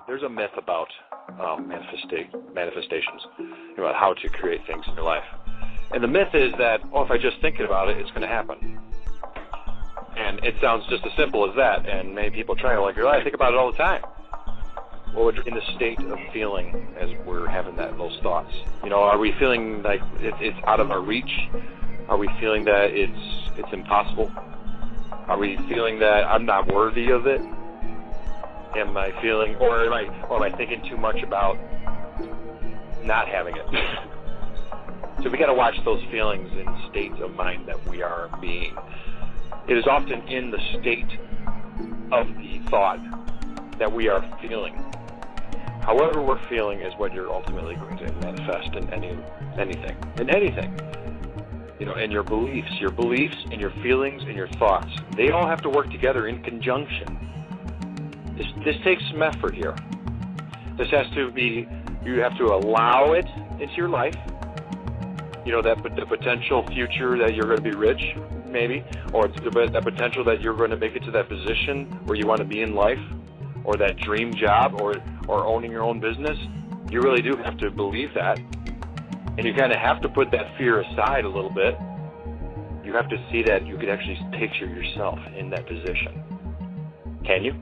there's a myth about manifestations, about how to create things in your life. And the myth is that, if I just think about it, it's going to happen. And it sounds just as simple as that. And many people try to I think about it all the time. Well, we're in the state of feeling as we're having those thoughts. Are we feeling like it's out of our reach? Are we feeling that it's impossible? Are we feeling that I'm not worthy of it? Am I feeling, or am I thinking too much about not having it? So we got to watch those feelings and states of mind that we are being. It is often in the state of the thought that we are feeling. However we're feeling is what you're ultimately going to manifest in anything. And your beliefs and your feelings and your thoughts, they all have to work together in conjunction. This takes some effort here. This has to be, you have to allow it into your life. That the potential future that you're going to be rich, maybe, or that potential that you're going to make it to that position where you want to be in life, or that dream job, or owning your own business. You really do have to believe that. And you kind of have to put that fear aside a little bit. You have to see that you could actually picture yourself in that position. Can you?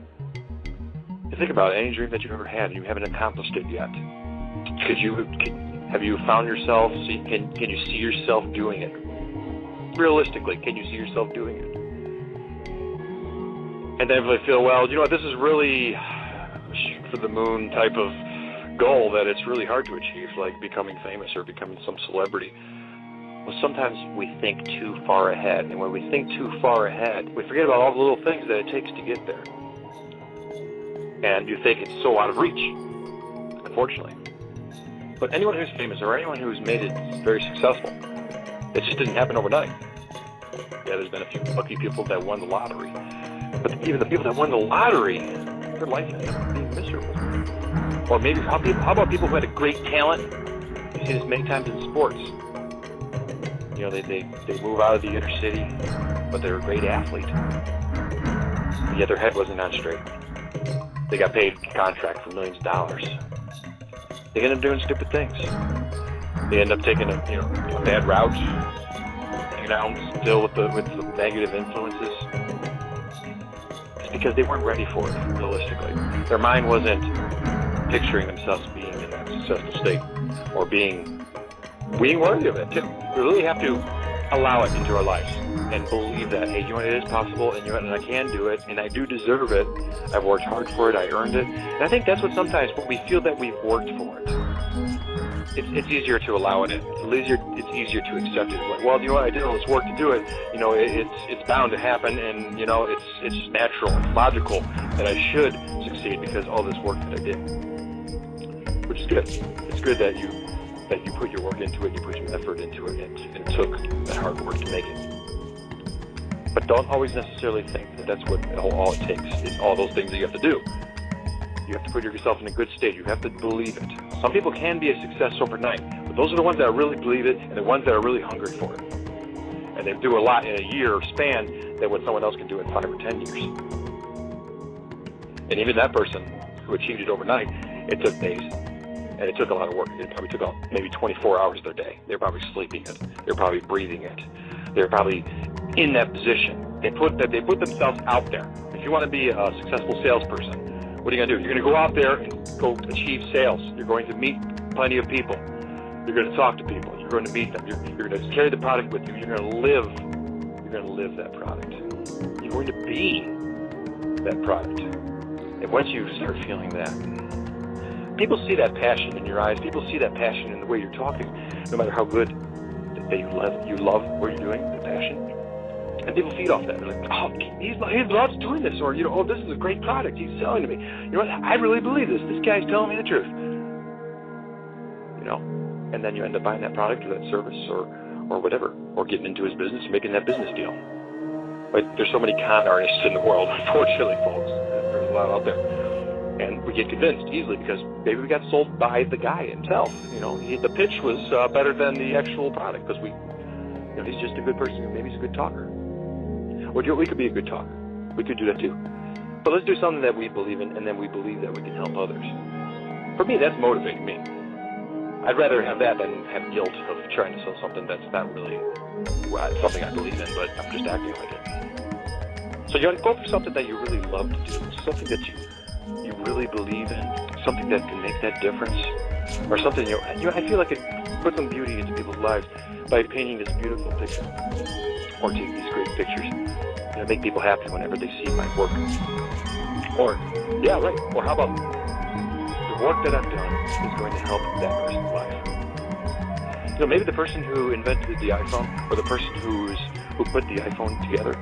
Think about any dream that you've ever had and you haven't accomplished it yet. Have you found yourself, can you see yourself doing it? Realistically, can you see yourself doing it? And then if I feel, this is really a shoot for the moon type of goal that it's really hard to achieve, like becoming famous or becoming some celebrity. Well, sometimes we think too far ahead, and when we think too far ahead, we forget about all the little things that it takes to get there. And you think it's so out of reach, unfortunately. But anyone who's famous or anyone who's made it very successful, it just didn't happen overnight. Yeah, there's been a few lucky people that won the lottery. But even the people that won the lottery, their life ended up being miserable. Or maybe, how about people who had a great talent? You see this many times in sports. They move out of the inner city, but they're a great athlete. Yet their head wasn't on straight. They got paid a contract for millions of dollars. They end up doing stupid things. They end up taking a bad route, hanging out still with the negative influences. It's because they weren't ready for it, realistically. Their mind wasn't picturing themselves being in that successful state or being worthy of it too. We really have to allow it into our lives and believe that, hey, it is possible, and and I can do it, and I do deserve it. I've worked hard for it. I earned it. And I think that's what sometimes when we feel that we've worked for it, it's easier to allow it in. It's easier to accept it. Like, I did all this work to do it. It's bound to happen, and it's natural and logical that I should succeed because all this work that I did, which is good. It's good that you put your work into it, you put your effort into it, and took that hard work to make it. But don't always necessarily think that that's what all it takes. It's all those things that you have to do. You have to put yourself in a good state. You have to believe it. Some people can be a success overnight, but those are the ones that really believe it and the ones that are really hungry for it. And they do a lot in a year span that what someone else can do in 5 or 10 years. And even that person who achieved it overnight, it took days. And it took a lot of work. It probably took maybe 24 hours of their day. They're probably sleeping it. They're probably breathing it. They're probably in that position. They put themselves out there. If you want to be a successful salesperson, what are you going to do? You're going to go out there and go achieve sales. You're going to meet plenty of people. You're going to talk to people. You're going to meet them. You're going to carry the product with you. You're going to live that product. You're going to be that product. And once you start feeling that, people see that passion in your eyes. People see that passion in the way you're talking, no matter how good that you love what you're doing, the passion. And people feed off that. They're like, he loves doing this, or this is a great product he's selling to me. I really believe this. This guy's telling me the truth. And then you end up buying that product or that service or whatever, or getting into his business, making that business deal. But there's so many con artists in the world, unfortunately, folks. There's a lot out there. And we get convinced easily because maybe we got sold by the guy himself. The pitch was better than the actual product because he's just a good person. Maybe he's a good talker. Or we could be a good talker. We could do that too. But let's do something that we believe in, and then we believe that we can help others. For me, that's motivating me. I'd rather have that than have guilt of trying to sell something that's not really something I believe in, but I'm just acting like it. So you want to go for something that you really love to do, something that you really believe in, something that can make that difference, or something, I feel like it puts some beauty into people's lives by painting this beautiful picture, or taking these great pictures, make people happy whenever they see my work. Or how about the work that I've done is going to help that person's life. Maybe the person who invented the iPhone, or the person who put the iPhone together,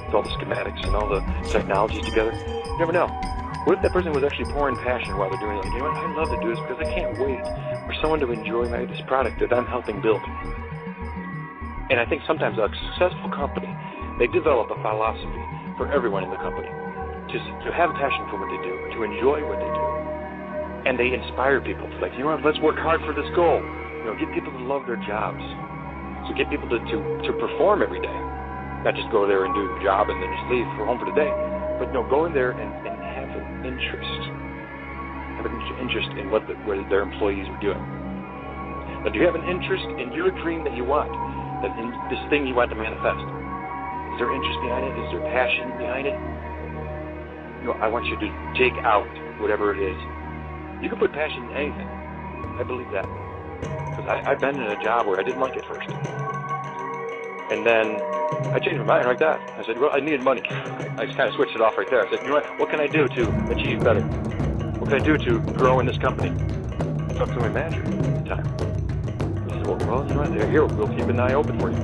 with all the schematics and all the technologies together, you never know. What if that person was actually pouring passion while they're doing it? Like, what, I love to do this because I can't wait for someone to enjoy this product that I'm helping build. And I think sometimes a successful company, they develop a philosophy for everyone in the company to have a passion for what they do, to enjoy what they do. And they inspire people. It's like, let's work hard for this goal. Get people to love their jobs. So get people to perform every day. Not just go there and do the job and then just leave for home for the day. But go in there and have an interest. Have an interest in what their employees are doing. Now, do you have an interest in your dream that you want? That in this thing you want to manifest? Is there interest behind it? Is there passion behind it? I want you to take out whatever it is. You can put passion in anything. I believe that. Because I've been in a job where I didn't like it first. And then I changed my mind like that. I said, I needed money. I just kind of switched it off right there. I said, what can I do to achieve better? What can I do to grow in this company? I talked to my manager at the time. He said, well, here, we'll keep an eye open for you.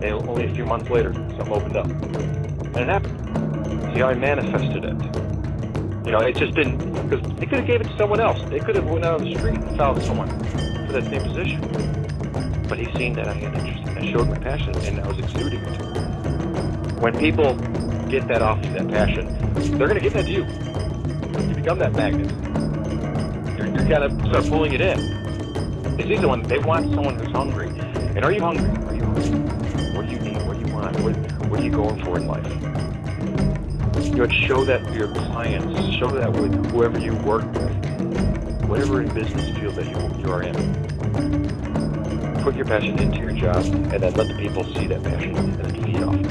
And only a few months later, something opened up. And it happened. See how I manifested it. It just didn't, because they could have gave it to someone else. They could have went out on the street and found someone for that same position. But he's seen that I had interest, and I showed my passion, and I was exuding it. When people get that off that passion, they're going to give that to you. You become that magnet. You're going to start pulling it in. They see someone, they want someone who's hungry. And are you hungry? Are you hungry? What do you need? What do you want? What are you going for in life? Show that to your clients. Show that with whoever you work with, whatever business field that you are in. Put your passion into your job, and then let the people see that passion, and then feed off it.